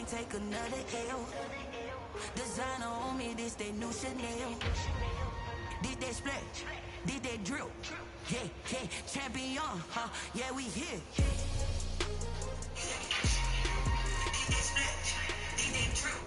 take another L. Designer on me, this they new Chanel. Did they splash? Did they drill? Yeah, yeah, champion, huh? Yeah, we here. Did they splash? Did they drill?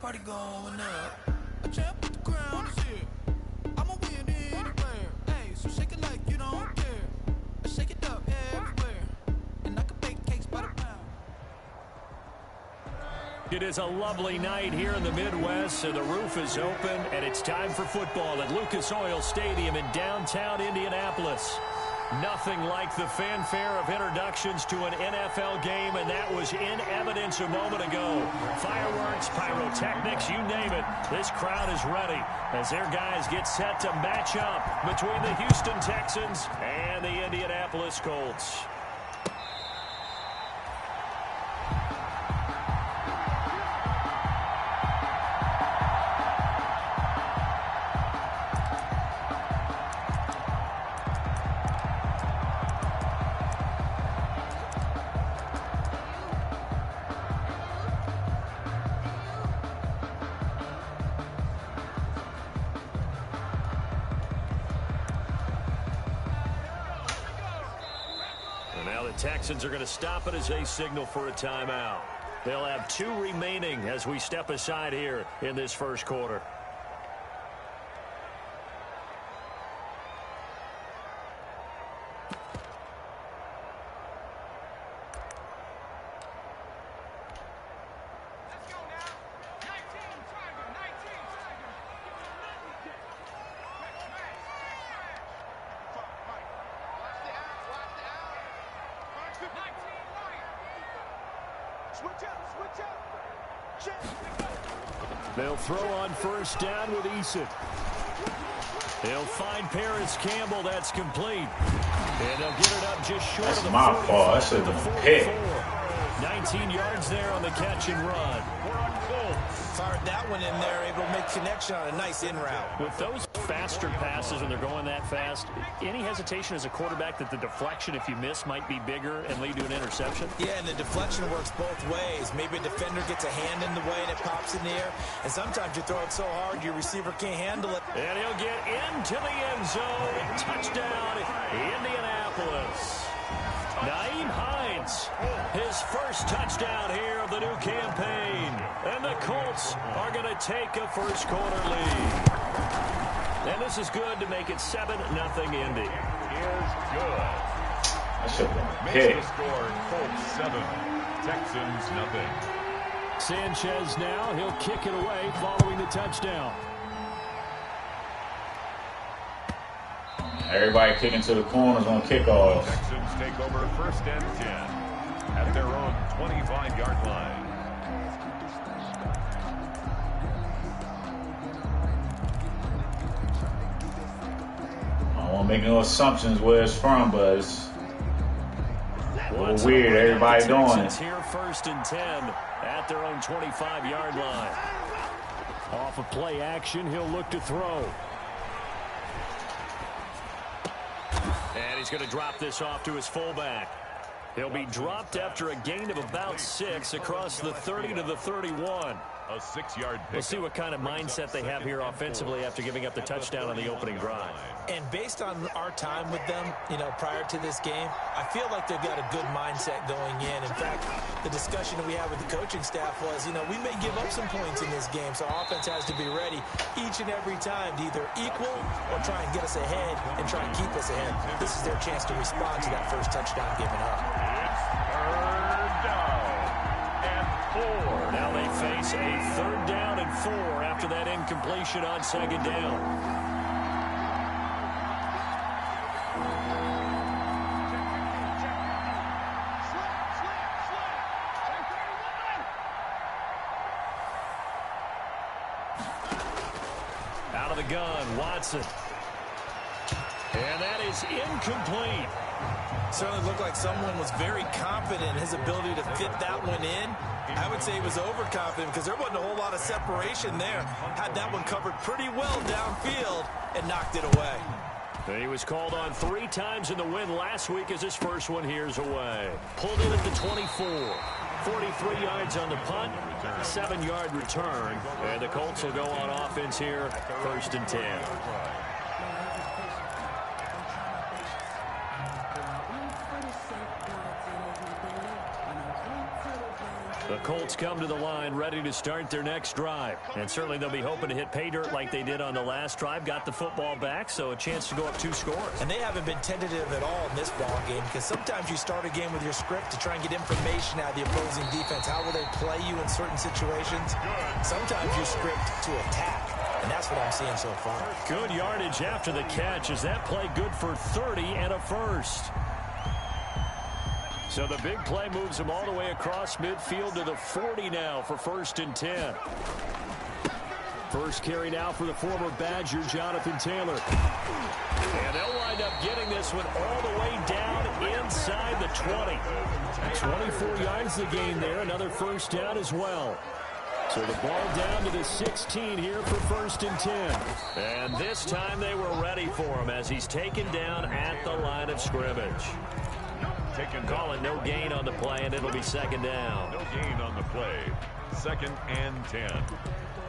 Party going up. A champ with the crown is here. I'ma win anywhere. Hey, so shake it like you don't care. Shake it up everywhere. And I can bake cakes by the pound. It is a lovely night here in the Midwest, and the roof is open, and it's time for football at Lucas Oil Stadium in downtown Indianapolis. Nothing like the fanfare of introductions to an NFL game, and that was in evidence a moment ago. Fireworks, pyrotechnics, you name it. This crowd is ready as their guys get set to match up between the Houston Texans and the Indianapolis Colts. Now the Texans are going to stop it as they signal for a timeout. They'll have 2 remaining as we step aside here in this first quarter. They'll throw on first down with Eason. They'll find Paris Campbell. That's complete. And they'll get it up just short of the 45. That's my fault. I should have hit. 19 yards there on the catch and run. Fired that one in there, able to make connection on a nice in route. With those faster passes when they're going that fast, any hesitation as a quarterback that the deflection, if you miss, might be bigger and lead to an interception? Yeah, and the deflection works both ways. Maybe a defender gets a hand in the way and it pops in the air. And sometimes you throw it so hard your receiver can't handle it. And he'll get into the end zone. Touchdown, Indianapolis. Naeem Hines, his first touchdown here of the new campaign. And the Colts are going to take a first quarter lead. And this is good to make it 7-0 Indy. Is good. Makes the score Colts 7, Texans nothing. Sanchez now, he'll kick it away following the touchdown. Everybody kicking to the corners on kickoff. Texans take over first and 10 at their own 25-yard line. I don't want to make no assumptions where it's from, but it's a little weird. Everybody doing it. Here first and 10 at their own 25-yard line. Off of play action, he'll look to throw. And he's going to drop this off to his fullback. He'll be dropped after a gain of about 6 across the 30 to the 31. A 6-yard pick. We'll see what kind of mindset they have here offensively after giving up the touchdown on the opening drive. And based on our time with them, prior to this game, I feel like they've got a good mindset going in. In fact, the discussion that we had with the coaching staff was, we may give up some points in this game, so our offense has to be ready each and every time to either equal or try and get us ahead and try and keep us ahead. This is their chance to respond to that first touchdown given up. It's third down and 4. Now they face a third down and 4 after that incompletion on second down. Out of the gun, Watson. And that is incomplete. Certainly looked like someone was very confident in his ability to fit that one in. I would say he was overconfident because there wasn't a whole lot of separation there. Had that one covered pretty well downfield and knocked it away. And he was called on 3 times in the win last week as his first one here's away. Pulled in at the 24. 43 yards on the punt, 7-yard return. And the Colts will go on offense here, 1st and 10. The Colts come to the line ready to start their next drive. And certainly they'll be hoping to hit pay dirt like they did on the last drive. Got the football back, so a chance to go up 2 scores. And they haven't been tentative at all in this ball game because sometimes you start a game with your script to try and get information out of the opposing defense. How will they play you in certain situations? Sometimes you script to attack. And that's what I'm seeing so far. Good yardage after the catch. Is that play good for 30 and a first? So the big play moves him all the way across midfield to the 40 now for 1st and 10. First carry now for the former Badger, Jonathan Taylor. And they'll wind up getting this one all the way down inside the 20. 24 yards the gain there. Another first down as well. So the ball down to the 16 here for 1st and 10. And this time they were ready for him as he's taken down at the line of scrimmage. Call it no gain on the play, and it'll be 2nd down. No gain on the play. 2nd and 10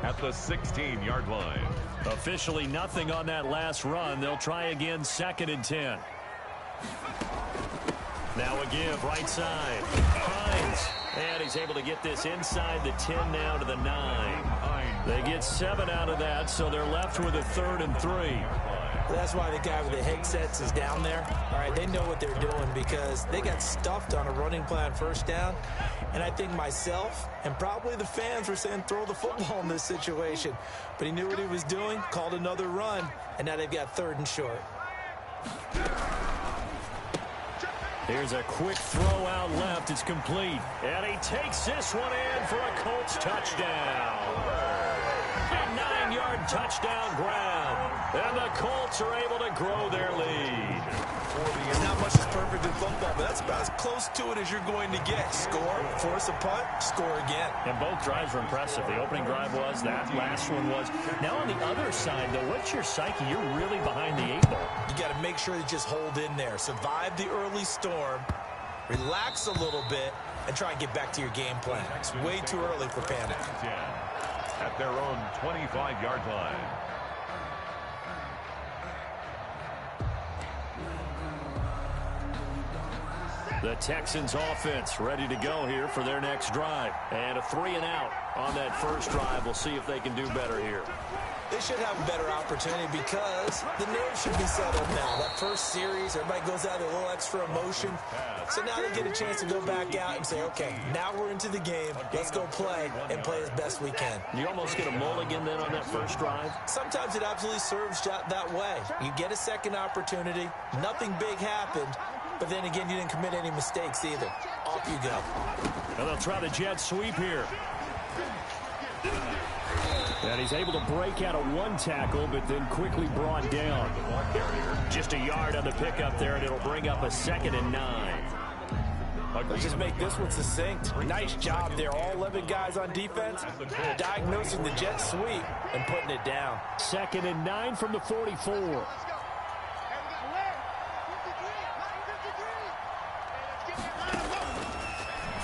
at the 16-yard line. Officially nothing on that last run. They'll try again, 2nd and 10. Now a give, right side. Hines. And he's able to get this inside the 10 now to the 9. They get 7 out of that, so they're left with a 3rd and 3. That's why the guy with the headsets is down there. All right, they know what they're doing because they got stuffed on a running play on 1st down. And I think myself and probably the fans were saying throw the football in this situation. But he knew what he was doing, called another run, and now they've got 3rd and short. Here's a quick throw out left. It's complete. And he takes this one in for a Colts touchdown. A 9-yard touchdown grab. And the Colts are able to grow their lead. Not much is perfect in football, but that's about as close to it as you're going to get. Score, force a punt, score again. And both drives were impressive. The opening drive was, that last one was. Now on the other side, though, what's your psyche? You're really behind the 8 ball. You got to make sure you just hold in there. Survive the early storm, relax a little bit, and try and get back to your game plan. It's way too early for panic. At their own 25-yard line. The Texans offense ready to go here for their next drive. And a 3 and out on that first drive. We'll see if they can do better here. They should have a better opportunity because the nerves should be settled now. That first series, everybody goes out with a little extra emotion. So now they get a chance to go back out and say, okay, now we're into the game. Let's go play and play as best we can. You almost get a mulligan then on that first drive? Sometimes it absolutely serves that way. You get a second opportunity. Nothing big happened. But then again, you didn't commit any mistakes either. Off you go. And they'll try the jet sweep here. And he's able to break out of 1 tackle, but then quickly brought down. Just a yard on the pickup there, and it'll bring up a 2nd and 9. Let's just make this one succinct. Nice job there. All 11 guys on defense diagnosing the jet sweep and putting it down. 2nd and 9 from the 44.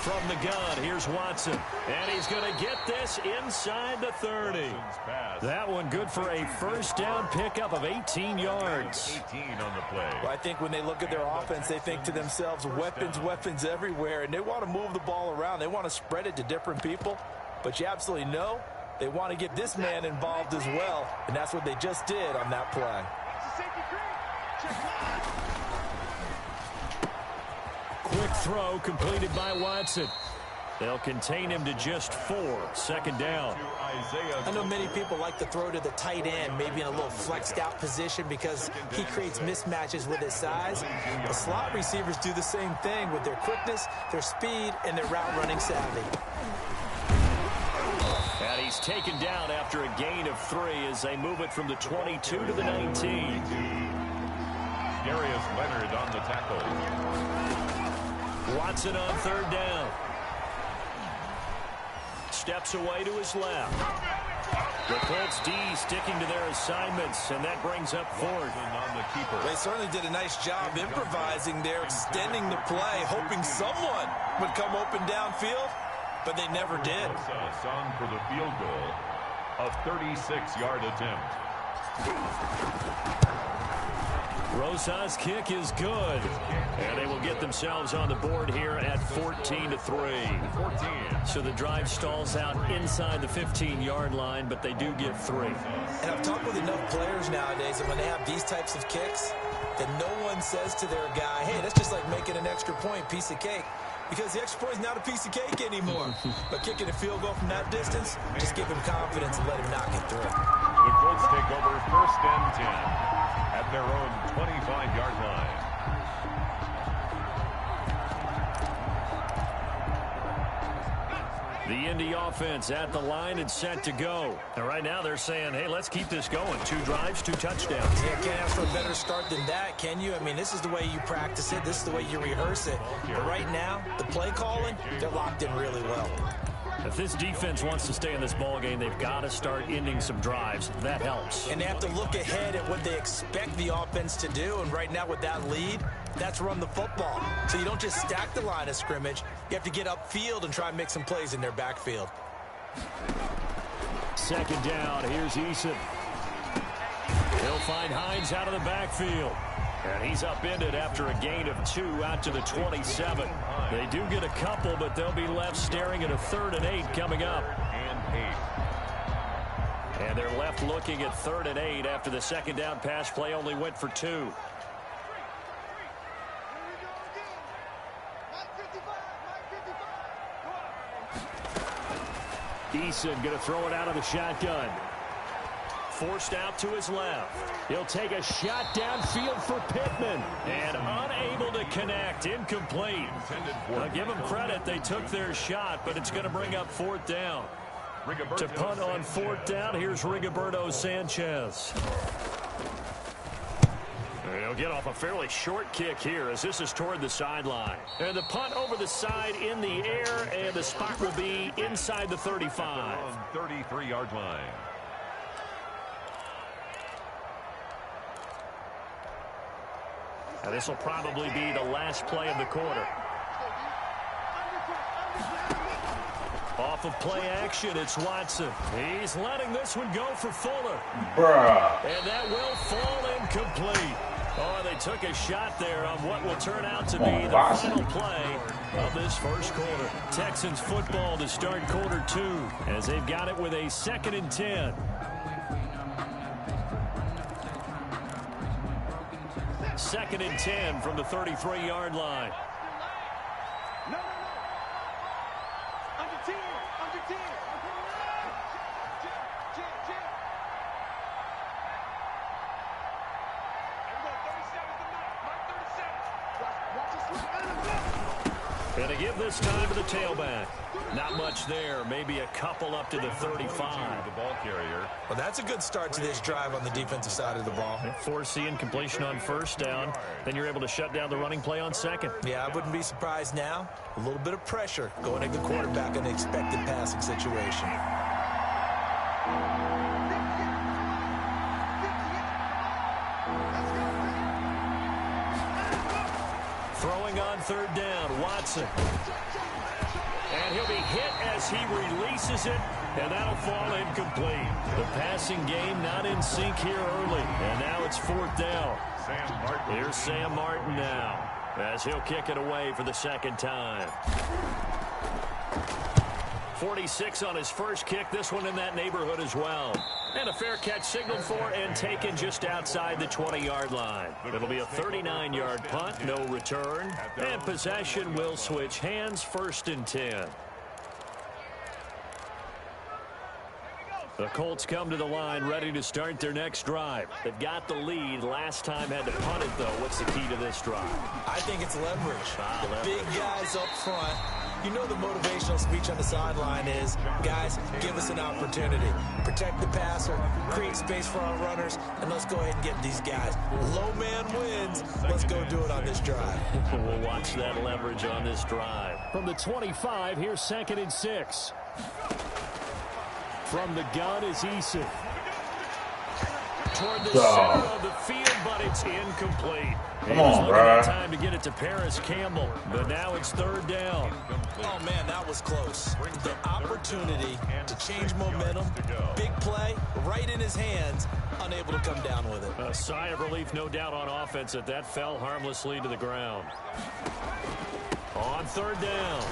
From the gun, here's Watson. And he's going to get this inside the 30. That one good for a first down pickup of 18 yards. 18 on the play. Well, I think when they look at their offense, they think to themselves, weapons, weapons everywhere, and they want to move the ball around. They want to spread it to different people, but you absolutely know they want to get this man involved as well, and that's what they just did on that play. Quick throw completed by Watson. They'll contain him to just 4. Second down. I know many people like to throw to the tight end, maybe in a little flexed out position because he creates mismatches with his size. The slot receivers do the same thing with their quickness, their speed, and their route running savvy. And he's taken down after a gain of 3 as they move it from the 22 to the 19. Darius Leonard on the tackle. Watson on third down. Steps away to his left. The Colts D sticking to their assignments, and that brings up 4th. On the keeper. They certainly did a nice job improvising there, extending the play, hoping someone would come open downfield, but they never did. Song for the field goal, a 36-yard attempt. Rosa's kick is good, and they will get themselves on the board here at 14-3. 14. So the drive stalls out inside the 15-yard line, but they do get 3. And I've talked with enough players nowadays, and when they have these types of kicks, that no one says to their guy, hey, that's just like making an extra point, piece of cake. Because the extra point is not a piece of cake anymore. But kicking a field goal from that distance, just give him confidence and let him knock it through. The Colts take over 1st and 10 at their own 25-yard line. The Indy offense at the line and set to go. And right now they're saying, hey, let's keep this going. 2 drives, 2 touchdowns. Yeah, can't ask for a better start than that, can you? I mean, this is the way you practice it. This is the way you rehearse it. But right now, the play calling, they're locked in really well. If this defense wants to stay in this ball game, they've got to start ending some drives. That helps. And they have to look ahead at what they expect the offense to do. And right now with that lead, that's run the football. So you don't just stack the line of scrimmage. You have to get upfield and try and make some plays in their backfield. Second down. Here's Eason. He'll find Hines out of the backfield. And he's upended after a gain of 2 out to the 27. They do get a couple, but they'll be left staring at a 3rd and 8 coming up. And they're left looking at 3rd and 8 after the second down pass play only went for 2. Eason going to throw it out of the shotgun. Forced out to his left. He'll take a shot downfield for Pittman. And unable to connect. Incomplete. I'll give them credit. They took their shot, but it's going to bring up 4th down. To punt on 4th down, here's Rigoberto Sanchez. He'll get off a fairly short kick here as this is toward the sideline. And the punt over the side in the air, and the spot will be inside the 35. 33-yard line. Now this will probably be the last play of the quarter. Off of play action, it's Watson. He's letting this one go for Fuller. Bruh. And that will fall incomplete. Oh, they took a shot there on what will turn out to be the final play of this first quarter. Texans football to start quarter 2 as they've got it with a 2nd and 10. Second and 10 from the 33-yard line. Under 10. And to give this time to the tailback. Not much there. Maybe a couple up to the 35. The ball carrier. Well, that's a good start to this drive on the defensive side of the ball. Forcing completion on first down. Then you're able to shut down the running play on second. Yeah, I wouldn't be surprised now. A little bit of pressure going at the quarterback in the expected passing situation. Throwing on third down, Watson. And he'll be hit as he releases it, and that'll fall incomplete. The passing game not in sync here early, and now it's 4th down. Here's Sam Martin now, as he'll kick it away for the second time. 46 on his first kick, this one in that neighborhood as well. And a fair catch signaled for and taken just outside the 20-yard line. It'll be a 39-yard punt, no return. And possession will switch hands, 1st and 10. The Colts come to the line ready to start their next drive. They've got the lead. Last time had to punt it, though. What's the key to this drive? I think it's leverage. The big guys up front. You know the motivational speech on the sideline is, guys, give us an opportunity. Protect the passer, create space for our runners, and let's go ahead and get these guys. Low man wins. Let's go do it on this drive. We'll watch that leverage on this drive. From the 25, here's 2nd and 6. From the gun is Eason. Toward the center of the field, but it's incomplete. Come on, bro. Time to get it to Paris Campbell, but now it's 3rd down. Oh, man, that was close. The opportunity to change momentum, big play, right in his hands, unable to come down with it. A sigh of relief, no doubt, on offense that fell harmlessly to the ground. On 3rd down,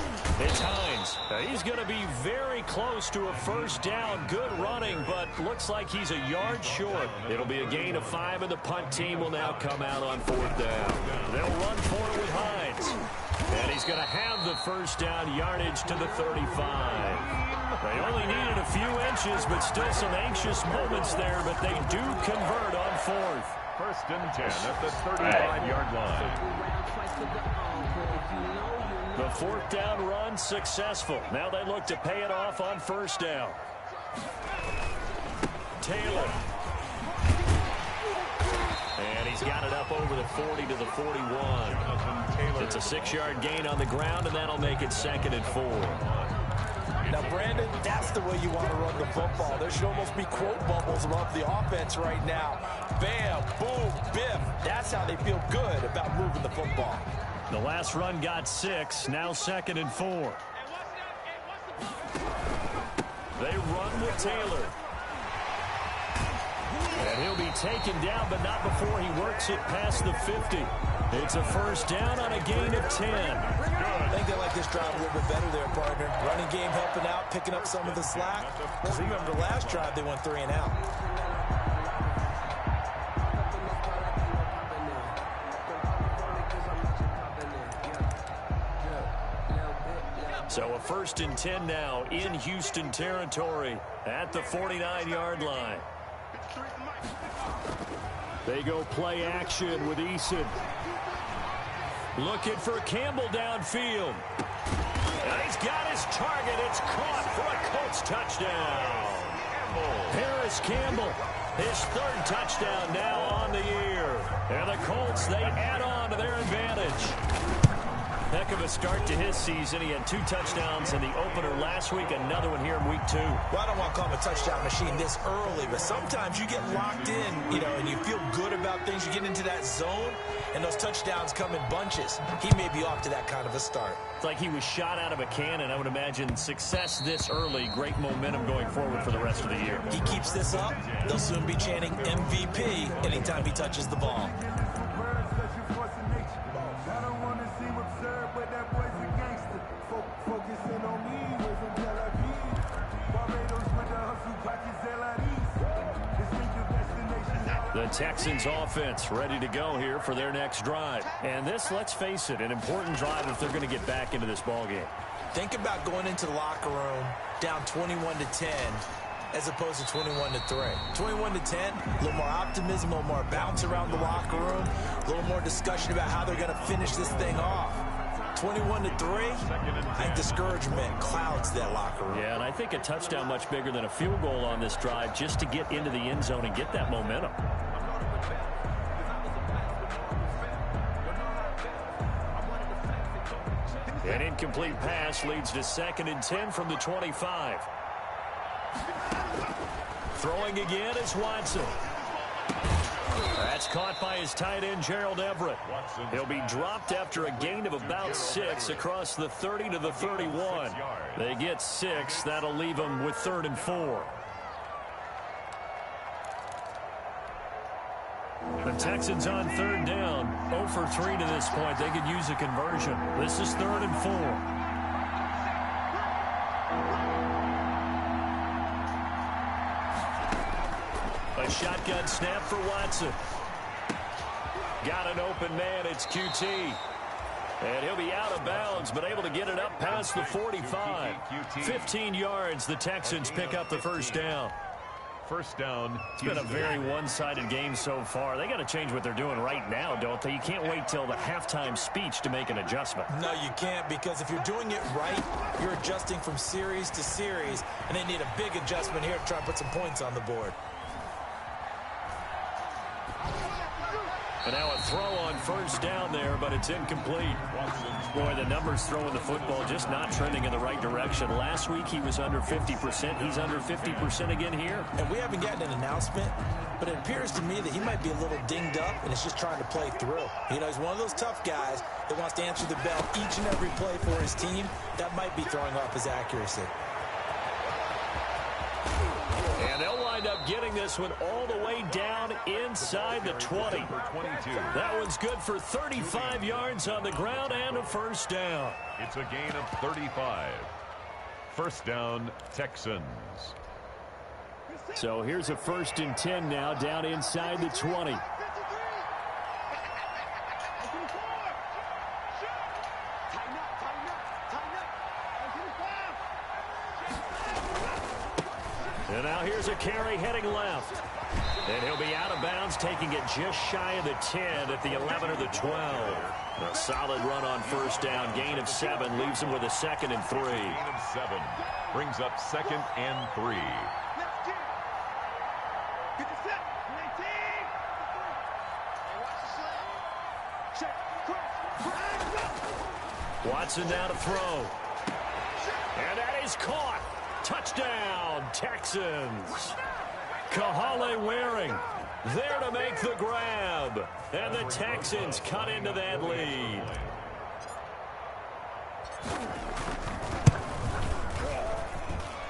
it's Hines. He's going to be very close to a 1st down. Good running, but looks like he's a yard short. It'll be a gain of 5, and the punt team will now come out on 4th down. They'll run for it with Hines. And he's going to have the 1st down yardage to the 35. They only needed a few inches, but still some anxious moments there, but they do convert on 4th. 1st and 10 at the 35-yard line. The 4th down run successful. Now they look to pay it off on 1st down. Taylor. And he's got it up over the 40 to the 41. It's a 6-yard gain on the ground, and that'll make it 2nd and 4. Now, Brandon, that's the way you want to run the football. There should almost be quote bubbles above the offense right now. Bam, boom, biff. That's how they feel good about moving the football. The last run got 6. Now 2nd and 4. They run with Taylor. And he'll be taken down, but not before he works it past the 50. It's a 1st down on a gain of 10. I think they like this drive a little bit better there, partner. Running game helping out, picking up some of the slack. Because remember, last drive they went 3 and out. So a 1st and 10 now in Houston territory at the 49-yard line. They go play action with Eason. Looking for Campbell downfield. And he's got his target. It's caught for a Colts touchdown. Paris Campbell, his 3rd touchdown now on the year. And the Colts, they add on to their advantage. Heck of a start to his season. He had 2 touchdowns in the opener last week, another one here in week 2. Well, I don't want to call him a touchdown machine this early, but sometimes you get locked in, and you feel good about things. You get into that zone, and those touchdowns come in bunches. He may be off to that kind of a start. It's like he was shot out of a cannon. I would imagine success this early, great momentum going forward for the rest of the year. He keeps this up, they'll soon be chanting MVP anytime he touches the ball. The Texans offense ready to go here for their next drive. And this, let's face it, an important drive if they're going to get back into this ballgame. Think about going into the locker room down 21-10 as opposed to 21-3. 21-10, a little more optimism, a little more bounce around the locker room, a little more discussion about how they're going to finish this thing off. 21-3, I think discouragement clouds that locker room. Yeah, and I think a touchdown much bigger than a field goal on this drive just to get into the end zone and get that momentum. An incomplete pass leads to 2nd and 10 from the 25. Throwing again is Watson. It's caught by his tight end, Gerald Everett. He'll be dropped after a gain of about 6 across the 30 to the 31. They get 6. That'll leave them with 3rd and 4. The Texans on 3rd down. 0 for 3 to this point. They could use a conversion. This is 3rd and 4. A shotgun snap for Watson. Got an open man. It's QT. And he'll be out of bounds, but able to get it up past the 45. 15 yards. The Texans pick up the first down. First down. It's been a very one-sided game so far. They got to change what they're doing right now, don't they? You can't wait till the halftime speech to make an adjustment. No, you can't, because if you're doing it right, you're adjusting from series to series, and they need a big adjustment here to try and put some points on the board. And now a throw on first down there, but it's incomplete. Boy, the numbers throwing the football just not trending in the right direction. Last week he was under 50%. He's under 50% again here. And we haven't gotten an announcement, but it appears to me that he might be a little dinged up and is just trying to play through. You know, he's one of those tough guys that wants to answer the bell each and every play for his team. That might be throwing off his accuracy. And they'll wind up getting this one all the way down inside the 20. That one's good for 35 yards on the ground and a first down. It's a gain of 35. First down, Texans. So here's a 1st and 10 now down inside the 20. And now here's a carry heading left. And he'll be out of bounds, taking it just shy of the 10 at the 11 or the 12. A solid run on first down. Gain of 7 leaves him with a 2nd and 3. Gain of 7 brings up 2nd and 3. Watson now to throw. And that is caught. Touchdown, Texans. Kahale Waring there to make the grab. And the Texans cut into that lead.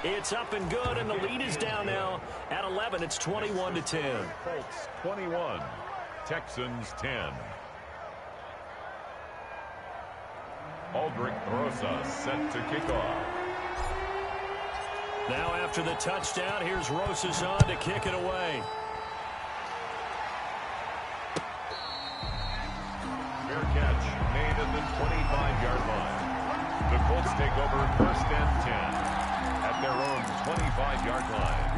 It's up and good, and the lead is down now at 11. It's 21-10. Colts 21, Texans 10. Aldrich Rosa set to kick off. Now after the touchdown, here's Rosas on to kick it away. Fair catch made at the 25-yard line. The Colts take over 1st and 10 at their own 25-yard line.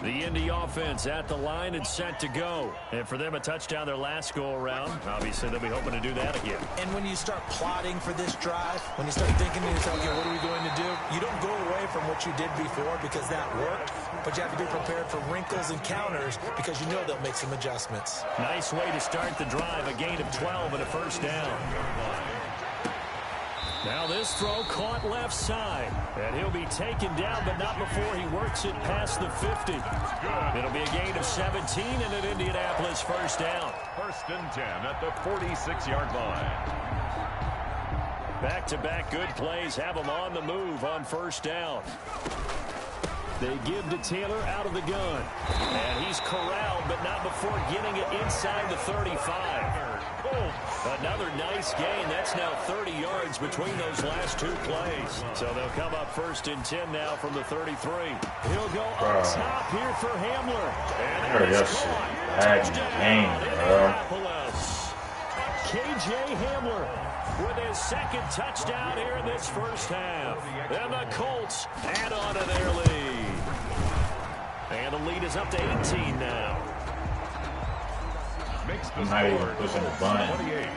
The Indy offense at the line and set to go. And for them, a touchdown their last go-around. Obviously, they'll be hoping to do that again. And when you start plotting for this drive, when you start thinking to yourself, okay, what are we going to do? You don't go away from what you did before because that worked, but you have to be prepared for wrinkles and counters because you know they'll make some adjustments. Nice way to start the drive. A gain of 12 and a first down. Now this throw caught left side. And he'll be taken down, but not before he works it past the 50. It'll be a gain of 17 and an Indianapolis first down. 1st and 10 at the 46-yard line. Back-to-back good plays have him on the move on first down. They give to Taylor out of the gun. And he's corralled, but not before getting it inside the 35. Another nice gain. That's now 30 yards between those last 2 plays. So they'll come up 1st and 10 now from the 33. He'll go up top here for Hamler. And it is caught. Touchdown, Indianapolis. KJ Hamler with his 2nd touchdown here in this first half. And the Colts add on to their lead. And the lead is up to 18 now. Makes the I'm not even score pushing the button. 28.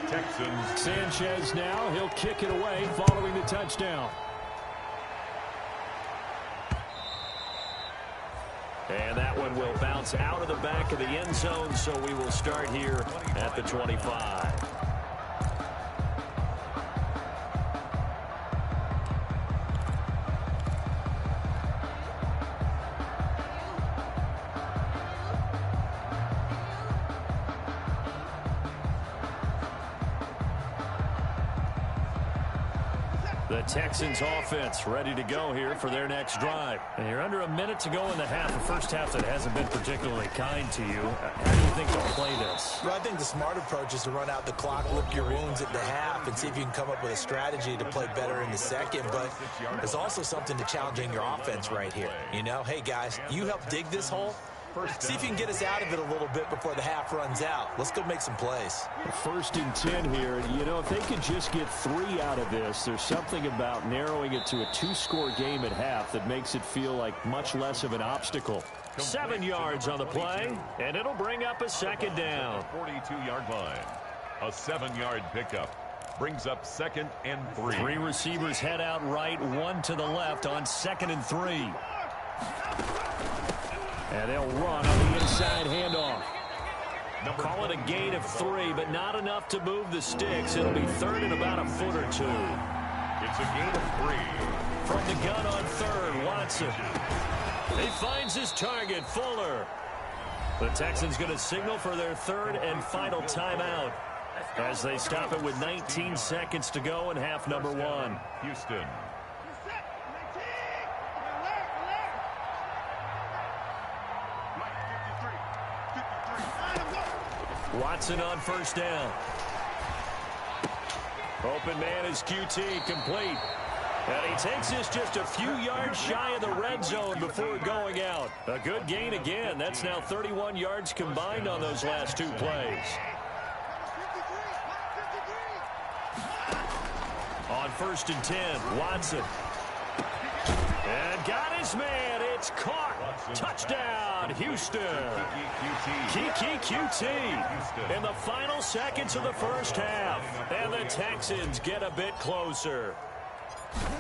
Texans. Sanchez now. He'll kick it away following the touchdown. And that one will bounce out of the back of the end zone, so we will start here at the 25. The Texans offense ready to go here for their next drive. And you're under a minute to go in the half. The first half that hasn't been particularly kind to you. How do you think they'll play this? Well, I think the smart approach is to run out the clock, lick your wounds at the half, and see if you can come up with a strategy to play better in the second. But there's also something to challenging your offense right here. You know, hey, guys, you help dig this hole. See if you can get us out of it a little bit before the half runs out. Let's go make some plays. 1st and 10 here. You know, if they could just get 3 out of this, there's something about narrowing it to a 2-score game at half that makes it feel like much less of an obstacle. 7 yards on the play, and it'll bring up a second down. 42-yard line. A 7-yard pickup brings up 2nd and 3. 3 receivers head out right, 1 to the left on 2nd and 3. And they'll run on the inside handoff. Call it a gain of 3, but not enough to move the sticks. It'll be 3rd and about a foot or 2. It's a gain of 3. From the gun on 3rd, Watson. He finds his target, Fuller. The Texans going to signal for their 3rd and final timeout as they stop it with 19 seconds to go in half number 1. Houston. Watson on 1st down. Open man is QT, complete. And he takes this just a few yards shy of the red zone before going out. A good gain again. That's now 31 yards combined on those last 2 plays. On 1st and 10, Watson. And got his man. It's caught. Touchdown, Houston. Kiki QT in the final seconds of the first half. And the Texans get a bit closer.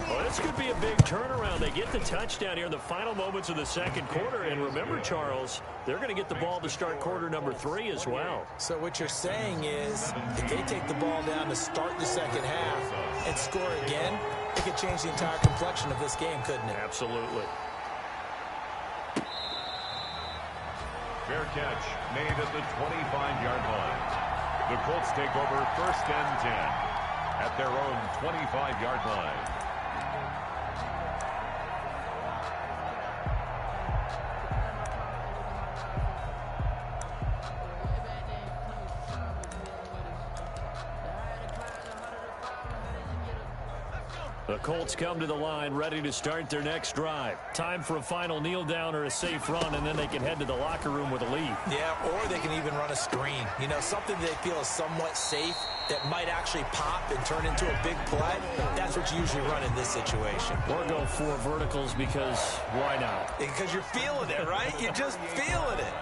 Well, this could be a big turnaround. They get the touchdown here in the final moments of the second quarter. And remember, Charles, they're going to get the ball to start quarter number 3 as well. So what you're saying is if they take the ball down to start the second half and score again, it could change the entire complexion of this game, couldn't it? Absolutely. Fair catch made at the 25-yard line. The Colts take over 1st and 10 at their own 25-yard line. The Colts come to the line ready to start their next drive. Time for a final kneel down or a safe run, and then they can head to the locker room with a lead. Yeah, or they can even run a screen. You know, something they feel is somewhat safe that might actually pop and turn into a big play. That's what you usually run in this situation. Or go 4 verticals because why not? Because you're feeling it, right? You're just feeling it.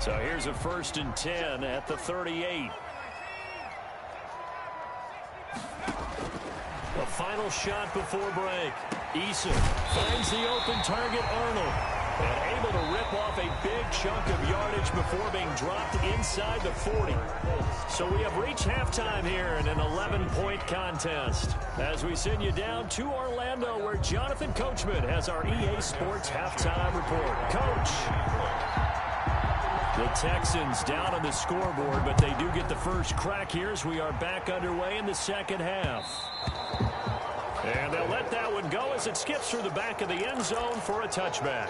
So here's a 1st and 10 at the 38. The final shot before break. Eason finds the open target, Arnold, and able to rip off a big chunk of yardage before being dropped inside the 40. So we have reached halftime here in an 11-point contest as we send you down to Orlando where Jonathan Coachman has our EA Sports halftime report. Coach. The Texans down on the scoreboard, but they do get the first crack here as we are back underway in the second half. And they'll let that one go as it skips through the back of the end zone for a touchback.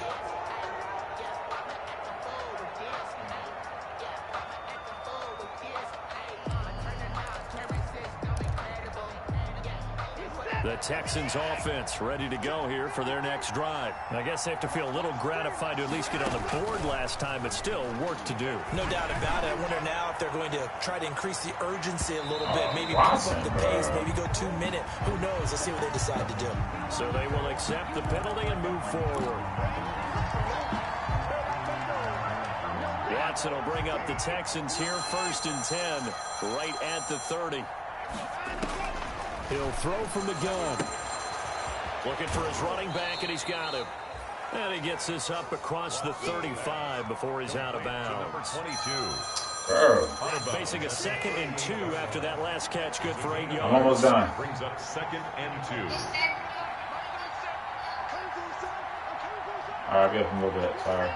The Texans offense ready to go here for their next drive. I guess they have to feel a little gratified to at least get on the board last time, but still work to do. No doubt about it. I wonder now if they're going to try to increase the urgency a little bit, maybe pump up the pace, maybe go 2 minute. Who knows? Let's see what they decide to do. So they will accept the penalty and move forward. Watson will bring up the Texans here, 1st and 10, right at the 30. He'll throw from the gun. Looking for his running back, and he's got him. And he gets this up across the 35 before he's out of bounds. Number 22. Facing a 2nd and 2 after that last catch, good for 8 yards. I'm almost done. Brings up 2nd and 2. All right, I'll give him a little bit. Sorry.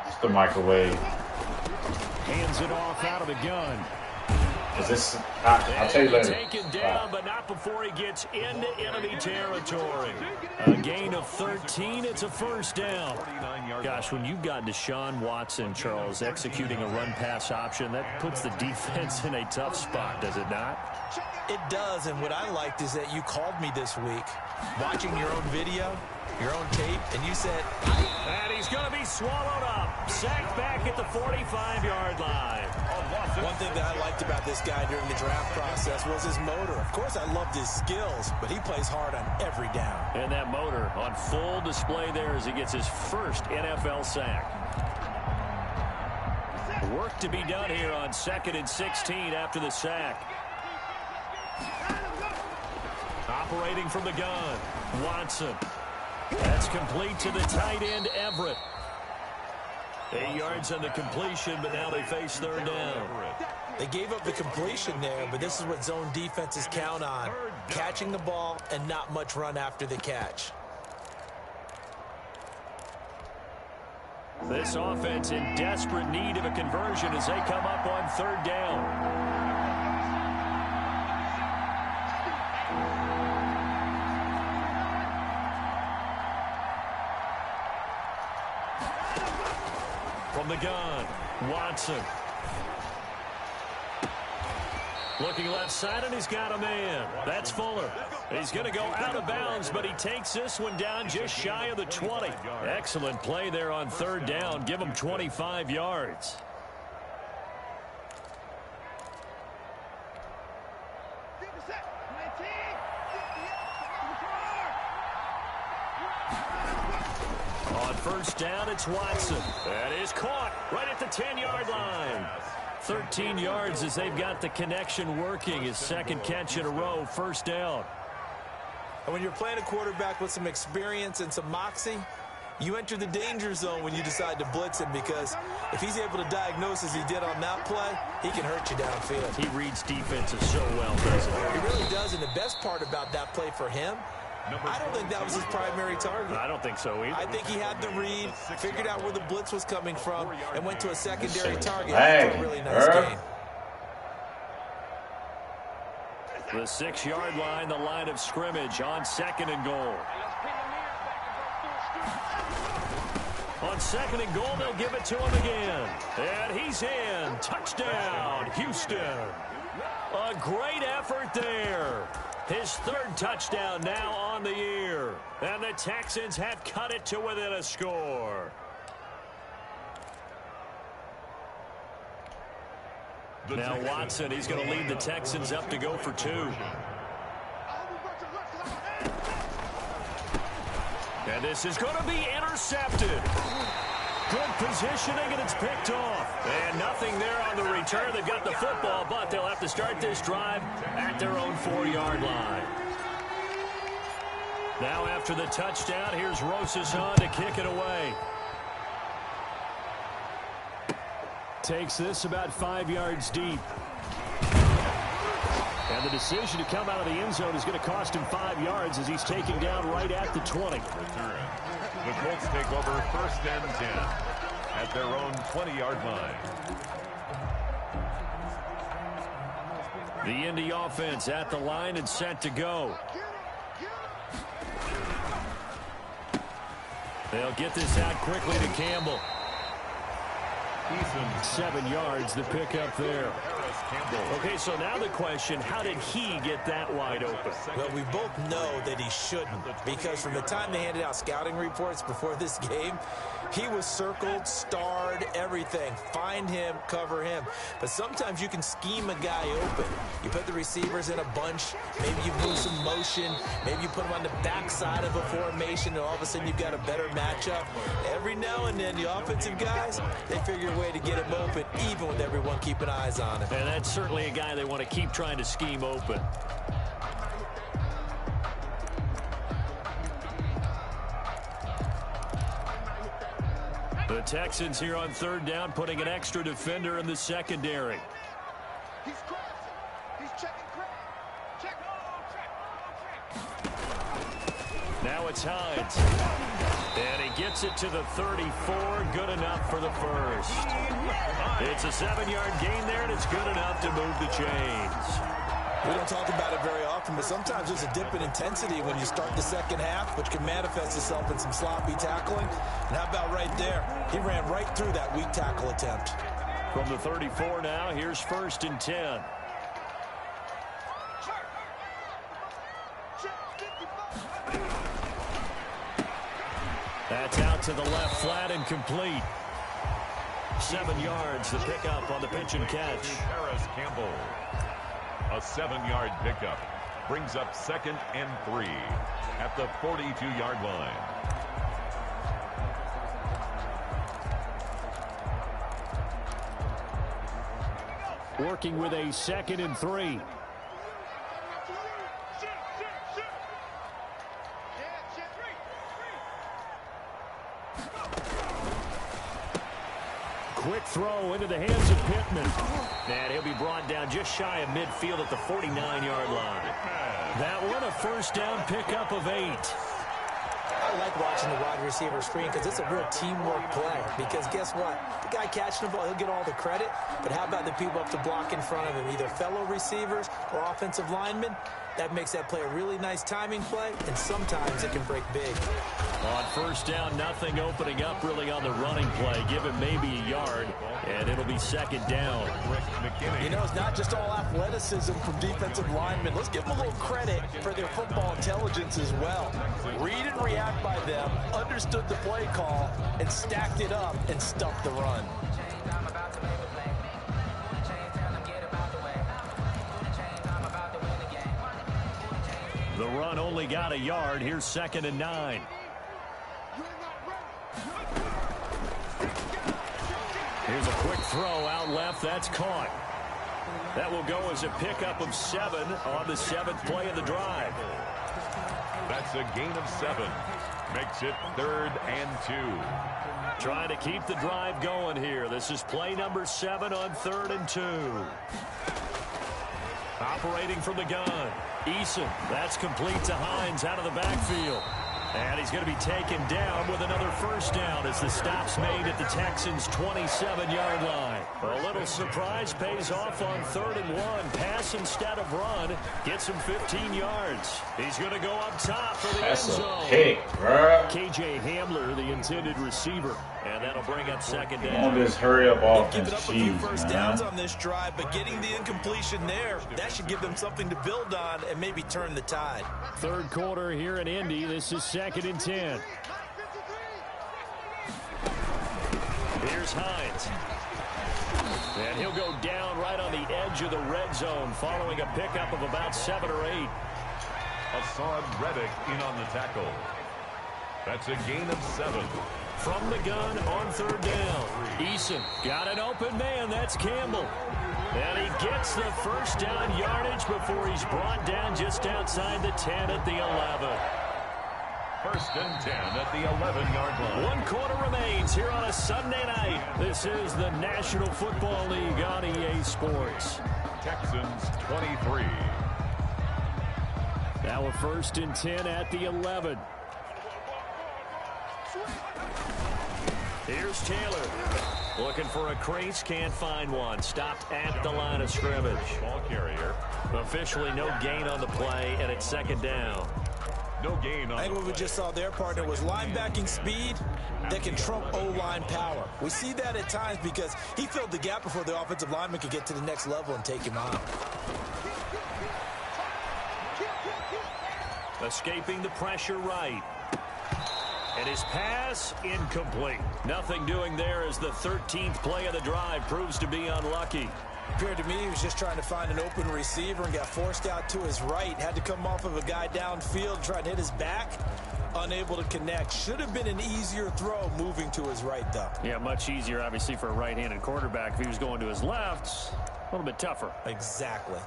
It's the microwave. Hands it off out of the gun. Is this? I'll tell you later. Taken down, but not before he gets into enemy territory. A gain of 13. It's a first down. Gosh, when you've got Deshaun Watson, Charles, executing a run-pass option, that puts the defense in a tough spot, does it not? It does, and what I liked is that you called me this week, watching your own video, your own tape, and you said, and he's going to be swallowed up. Sacked back at the 45-yard line. One thing that I liked about this guy during the draft process was his motor. Of course, I loved his skills, but he plays hard on every down. And that motor on full display there as he gets his first NFL sack. Work to be done here on 2nd and 16 after the sack. Operating from the gun, Watson. That's complete to the tight end, Everett. 8 yards on the completion, but now they face third down. They gave up the completion there, but this is what zone defenses count on. Catching the ball and not much run after the catch. This offense in desperate need of a conversion as they come up on third down. From the gun, Watson. Looking left side, and he's got a man. That's Fuller. He's going to go out of bounds, but he takes this one down just shy of the 20. Excellent play there on third down. Give him 25 yards. On first down, it's Watson. That is caught right at the 10-yard line. 13 yards as they've got the connection working. His second catch in a row, first down. And when you're playing a quarterback with some experience and some moxie, you enter the danger zone when you decide to blitz him, because if he's able to diagnose as he did on that play, he can hurt you downfield. He reads defenses so well, doesn't he? He really does, and the best part about that play for him, I don't think that was his primary target. I don't think so either. I think he had the read, figured out where the blitz was coming from, and went to a secondary target for a really nice game. The 6-yard line, the line of scrimmage on 2nd and goal. On 2nd and goal, they'll give it to him again. And he's in. Touchdown, Houston. A great effort there. His third touchdown now on the year. And the Texans have cut it to within a score. Now Watson, he's going to lead the Texans up to go for 2. And this is going to be intercepted. Good positioning, and it's picked off. And nothing there on the return. They've got the football, but they'll have to start this drive at their own 4-yard line. Now after the touchdown, here's Rosas on to kick it away. Takes this about 5 yards deep. And the decision to come out of the end zone is going to cost him 5 yards as he's taken down right at the 20. The Colts take over 1st and 10 at their own 20-yard line. The Indy offense at the line and set to go. They'll get this out quickly to Campbell. 7 yards, the pickup there. Okay, so now the question, how did he get that wide open? Well, we both know that he shouldn't, because from the time they handed out scouting reports before this game, he was circled, starred, everything. Find him, cover him. But sometimes you can scheme a guy open. You put the receivers in a bunch, maybe you move some motion, maybe you put them on the backside of a formation, and all of a sudden you've got a better matchup. Every now and then, the offensive guys, they figure a way to get him open, even with everyone keeping eyes on him. And that's certainly a guy they want to keep trying to scheme open. The Texans here on third down, putting an extra defender in the secondary. He's crossing. He's checking. Check. Now a it's Hines. And he gets it to the 34. Good enough for the first. It's a 7-yard gain there, and it's good enough to move the chains. We don't talk about it very often, but sometimes there's a dip in intensity when you start the second half, which can manifest itself in some sloppy tackling. And how about right there? He ran right through that weak tackle attempt. From the 34 now, here's 1st and 10. That's out to the left flat and complete. 7 yards, the pickup on the pitch and catch. Harris Campbell. A 7-yard pickup brings up 2nd and 3 at the 42-yard line. Working with a 2nd and 3. Quick throw into the hands of Pittman. And he'll be brought down just shy of midfield at the 49-yard line. That one a 1st down pickup of 8. I like watching the wide receiver screen because it's a real teamwork play. Because guess what? The guy catching the ball, he'll get all the credit. But how about the people up to block in front of him, either fellow receivers or offensive linemen? That makes that play a really nice timing play, and sometimes it can break big. On 1st down, nothing opening up really on the running play. Give him maybe a yard, and it'll be 2nd down. You know, it's not just all athleticism from defensive linemen. Let's give them a little credit for their football intelligence as well. Read and react by them, understood the play call, and stacked it up and stuffed the run. The run only got a yard. Here's 2nd and 9. Here's a quick throw out left. That's caught. That will go as a pickup of 7 on the 7th play of the drive. That's a gain of 7. Makes it 3rd and 2. Trying to keep the drive going here. This is play number 7 on 3rd and 2. Operating from the gun. Eason, that's complete to Hines out of the backfield. And he's going to be taken down with another 1st down as the stop's made at the Texans' 27-yard line. A little surprise pays off on 3rd and 1. Pass instead of run. Gets him 15 yards. He's going to go up top for the end zone. That's a pick, bro. KJ Hamler, the intended receiver. And that'll bring up 2nd down. On this hurry up offense, Giving up a few 1st downs on this drive, but getting the incompletion there, that should give them something to build on and maybe turn the tide. 3rd quarter here in Indy. This is 2nd and 10. Here's Hines. And he'll go down right on the edge of the red zone following a pickup of about 7 or 8. Assad Reddick in on the tackle. That's a gain of 7. From the gun on 3rd down. Eason got an open man. That's Campbell. And he gets the 1st down yardage before he's brought down just outside the 10 at the 11. 1st and 10 at the 11-yard line. 1 quarter remains here on a Sunday night. This is the National Football League on EA Sports. Texans 23. Now a 1st and 10 at the 11. Here's Taylor. Looking for a crease, can't find one. Stopped at the line of scrimmage. Ball carrier. Officially no gain on the play, and it's 2nd down. No gain on I think what we just saw there, partner, was linebacking speed that can trump O-line power. We see that at times because he filled the gap before the offensive lineman could get to the next level and take him out. Escaping the pressure right. And his pass incomplete. Nothing doing there as the 13th play of the drive proves to be unlucky. Appeared to me he was just trying to find an open receiver and got forced out to his right. Had to come off of a guy downfield, try to hit his back. Unable to connect. Should have been an easier throw moving to his right, though. Yeah, much easier, obviously, for a right-handed quarterback. If he was going to his left, a little bit tougher. Exactly.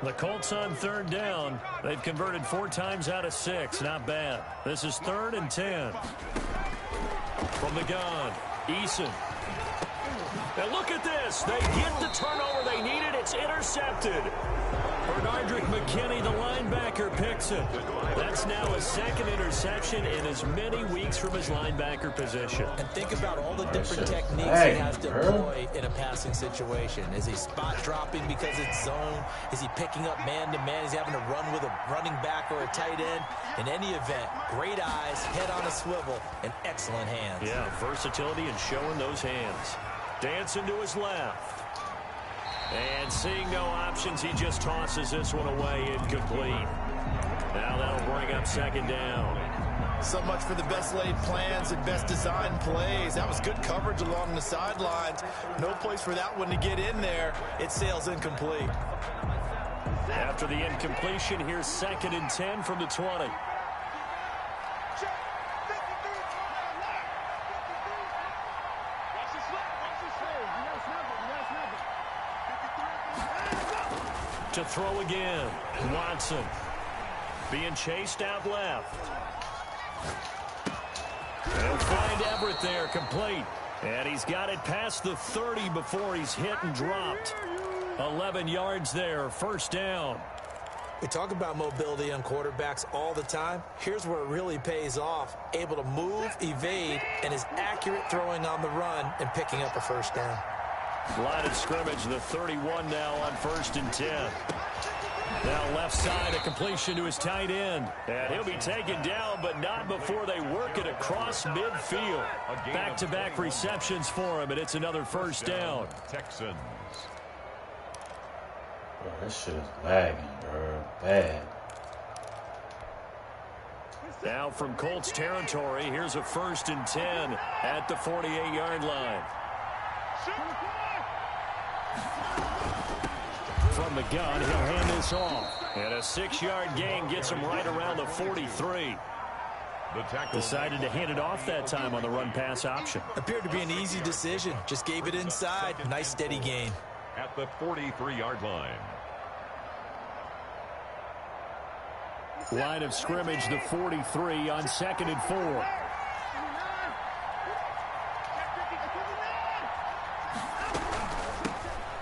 The Colts on 3rd down. They've converted 4 times out of 6. Not bad. This is 3rd and 10. From the gun. Eason. And look at this. They get the turnover they needed. It's intercepted. Bernardrick McKinney, the linebacker, picks it. That's now a second interception in as many weeks from his linebacker position. And think about all the different techniques he has to employ in a passing situation. Is he spot dropping because it's zone? Is he picking up man-to-man? Is he having to run with a running back or a tight end? In any event, great eyes, head on a swivel, and excellent hands. Yeah, versatility and showing those hands. Dancing to his left. And seeing no options, he just tosses this one away, incomplete. Now that'll bring up second down. So much for the best laid plans and best designed plays. That was good coverage along the sidelines. No place for that one to get in there. It sails incomplete. After the incompletion, here's 2nd and 10 from the 20. To throw again. Watson being chased out left. They'll find Everett there, complete. And he's got it past the 30 before he's hit and dropped. 11 yards there, first down. We talk about mobility on quarterbacks all the time. Here's where it really pays off. Able to move, evade, and is accurate throwing on the run and picking up a first down. Line of scrimmage, the 31 now on 1st and 10. Now left side, a completion to his tight end. And he'll be taken down, but not before they work it across midfield. Back-to-back receptions for him, and it's another first down. Texans. Bro, this shit is lagging, bro. Bad. Now from Colts territory, here's a 1st and 10 at the 48-yard line. From the gun, he'll hand this off. And a 6-yard gain gets him right around the 43. Decided to hand it off that time on the run-pass option. Appeared to be an easy decision. Just gave it inside. Nice, steady gain. At the 43-yard line. Line of scrimmage, the 43 on 2nd and 4.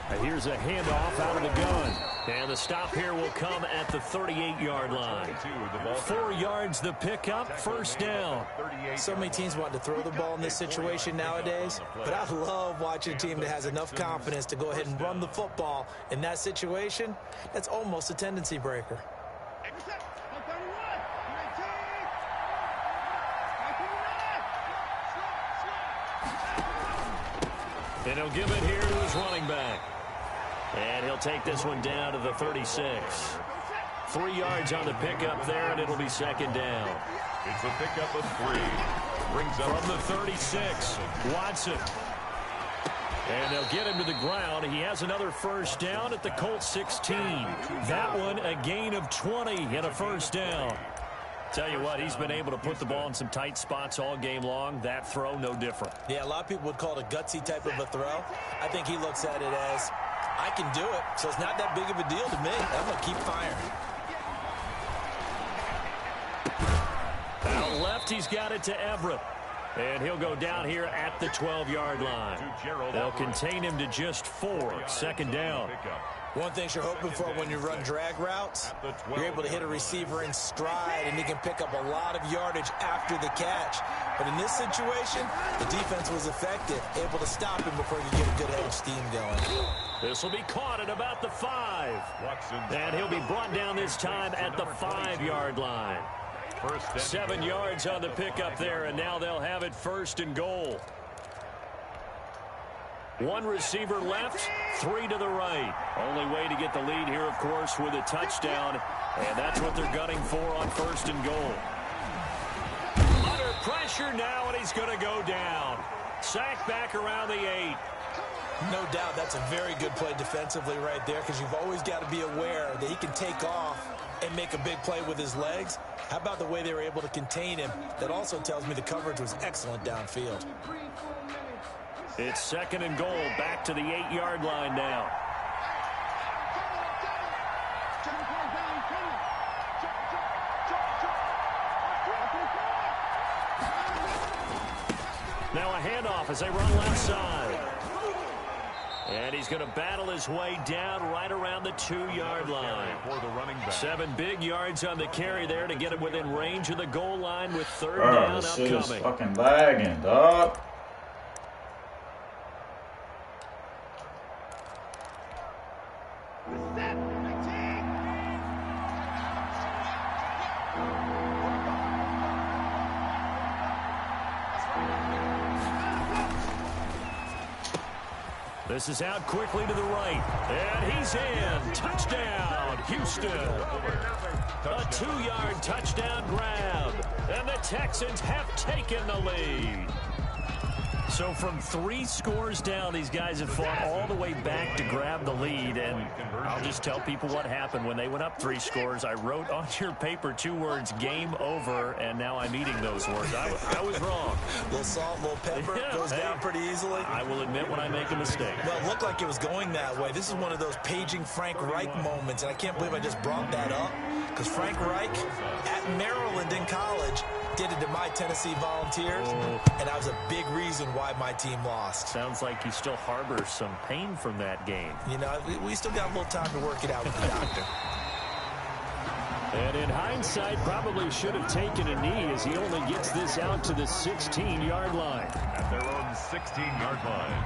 And here's a handoff out of the gun. And the stop here will come at the 38-yard line. 4 yards the pickup, first down. So many teams want to throw the ball in this situation nowadays, but I love watching a team that has enough confidence to go ahead and run the football. In that situation, that's almost a tendency breaker. And he'll give it here to his running back. And he'll take this one down to the 36. 3 yards on the pickup there, and it'll be second down. It's a pickup of 3. Brings up from the 36, Watson. And they'll get him to the ground. He has another first down at the Colts 16. That one a gain of 20 and a first down. Tell you what, he's been able to put the ball in some tight spots all game long. That throw, no different. Yeah, a lot of people would call it a gutsy type of a throw. I think he looks at it as, I can do it, so it's not that big of a deal to me. I'm going to keep firing. Out left, he's got it to Everett. And he'll go down here at the 12-yard line. They'll contain him to just 4. Second down. One thing you're hoping for when you run drag routes, you're able to hit a receiver in stride, and he can pick up a lot of yardage after the catch. But in this situation, the defense was effective, able to stop him before he could get a good head of steam going. This will be caught at about the 5. And he'll be brought down this time at the 5-yard line. 7 yards on the pickup there, and now they'll have it first and goal. 1 receiver left, 3 to the right. Only way to get the lead here, of course, with a touchdown, and that's what they're gunning for on first and goal. Under pressure now, and he's going to go down. Sacked back around the 8. No doubt that's a very good play defensively right there, because you've always got to be aware that he can take off and make a big play with his legs. How about the way they were able to contain him? That also tells me the coverage was excellent downfield. It's second and goal, back to the 8-yard line now. Now a handoff off as they run left side. And he's going to battle his way down right around the 2-yard line. 7 big yards on the carry there to get him within range of the goal line with 3rd down this shit upcoming. is fucking lagging, dog. This is out quickly to the right. And he's in. Touchdown, Houston. A 2-yard touchdown grab. And the Texans have taken the lead. So from 3 scores down, these guys have fought all the way back to grab the lead. And I'll just tell people what happened when they went up 3 scores. I wrote on your paper 2 words, game over, and now I'm eating those words. I was wrong. A little salt, a little pepper, goes down pretty easily. I will admit when I make a mistake. Well, it looked like it was going that way. This is one of those paging Frank Reich moments, and I can't believe I just brought that up, because Frank Reich at Maryland in college did it to my Tennessee Volunteers, and that was a big reason why my team lost. Sounds like he still harbors some pain from that game. You know, we still got a little time to work it out with the doctor. And in hindsight, probably should have taken a knee as he only gets this out to the 16-yard line. At their own 16-yard line.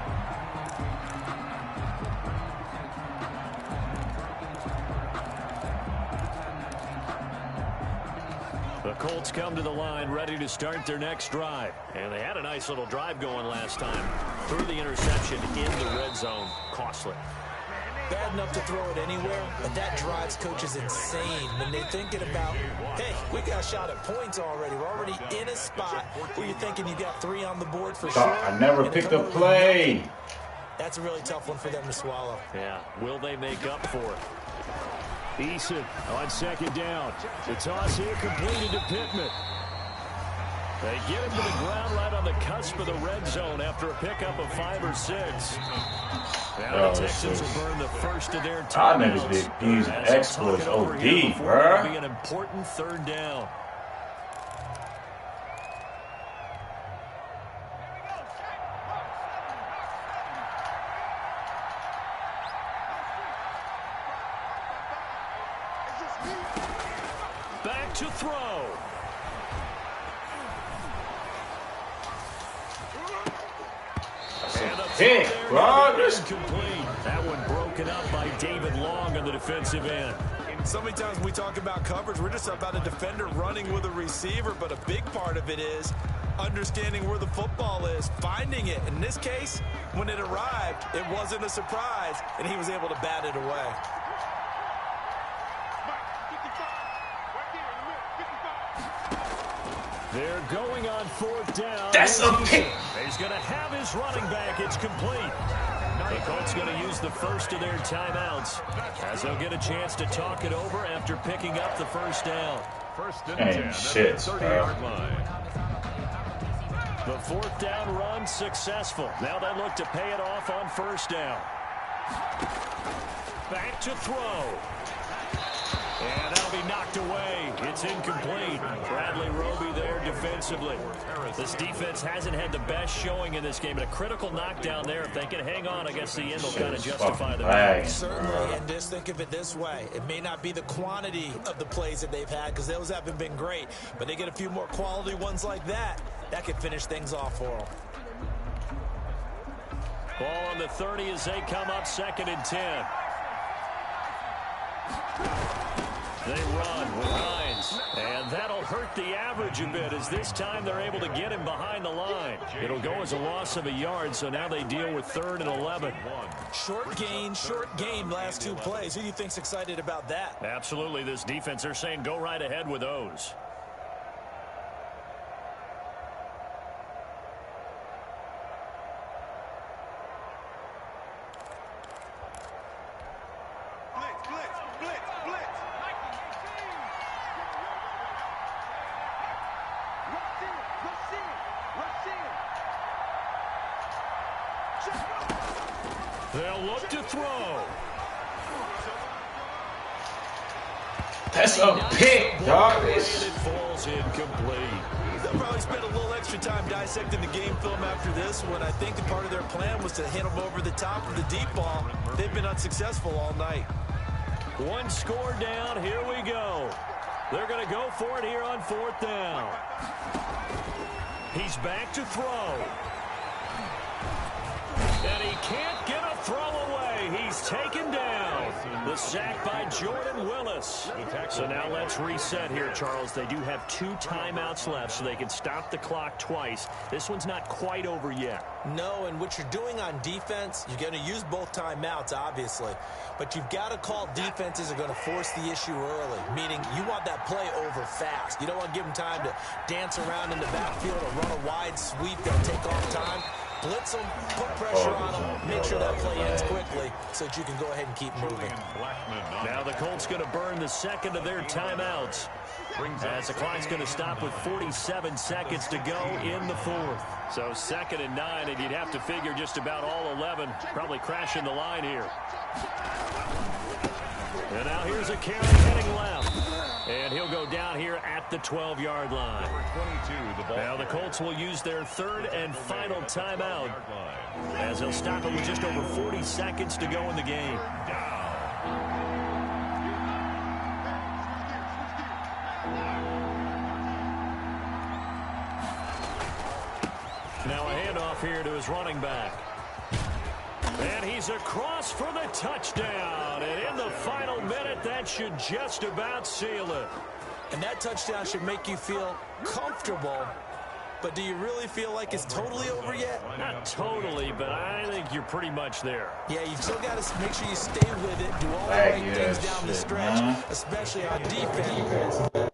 The Colts come to the line ready to start their next drive. And they had a nice little drive going last time. Threw the interception in the red zone. Costly. Bad enough to throw it anywhere, but that drives coaches insane when they're thinking about, hey, we got a shot at points already. We're already in a spot where you're thinking you got 3 on the board for sure. I never picked a play. That's a really tough one for them to swallow. Yeah, will they make up for it? Eason on 2nd down. The toss here completed to Pittman. They get him to the ground right on the cusp of the red zone after a pickup of 5 or 6. Now the Texans will burn the first of their timeouts. Y'all niggas be using exploits OD, bruh. It'll be an important 3rd down. Back to throw. And a pick, bro. Incomplete. That one broken up by David Long on the defensive end. So many times we talk about coverage, we're just about a defender running with a receiver, but a big part of it is understanding where the football is, finding it. In this case, when it arrived, it wasn't a surprise, and he was able to bat it away. They're going on 4th down. That's a pick. He's going to have his running back. It's complete. The Colts going to use the first of their timeouts as they'll get a chance to talk it over after picking up the 1st down. 1st and 10 shit, at the 30-yard line. The 4th down run successful. Now they look to pay it off on 1st down. Back to throw. And that'll be knocked away. It's incomplete. Bradley Roby there defensively. This defense hasn't had the best showing in this game. And a critical knockdown there. If they can hang on, I guess the end will kind of justify the match. Certainly, and just think of it this way. It may not be the quantity of the plays that they've had because those haven't been great. But they get a few more quality ones like that. That could finish things off for them. Ball on the 30 as they come up 2nd and 10. They run with Hines, and that'll hurt the average a bit as this time they're able to get him behind the line. It'll go as a loss of a yard, so now they deal with 3rd and 11. Short gain, short game, last 2 plays. Who do you think's excited about that? Absolutely, this defense, they're saying go right ahead with those. They'll look to throw. That's a pick, dog. And it falls incomplete. They'll probably spend a little extra time dissecting the game film after this one. I think part of their plan was to hit them over the top of the deep ball. They've been unsuccessful all night. One score down. Here we go. They're going to go for it here on 4th down. He's back to throw. And he can't get a throw away. He's taken down. The sack by Jordan Willis. So now let's reset here, Charles. They do have 2 timeouts left, so they can stop the clock twice. This one's not quite over yet. No, and what you're doing on defense, you're going to use both timeouts, obviously. But you've got to call defenses are going to force the issue early, meaning you want that play over fast. You don't want to give them time to dance around in the backfield or run a wide sweep that'll take off time. Blitz them, put pressure on them, make sure that play ends quickly so that you can go ahead and keep moving. Now the Colts going to burn the second of their timeouts as the clock's going to stop with 47 seconds to go in the 4th. So 2nd and 9, and you'd have to figure just about all 11 probably crashing the line here. And now here's a carry heading left. And he'll go down here at the 12-yard line. Now the Colts will use their 3rd and final timeout as they'll stop it with just over 40 seconds to go in the game. Now a handoff here to his running back. And he's across for the touchdown. And in the final minute, that should just about seal it. And that touchdown should make you feel comfortable. But do you really feel like it's totally over yet? Not totally, but I think you're pretty much there. Yeah, you've still got to make sure you stay with it, do all the right things down the stretch, especially on defense.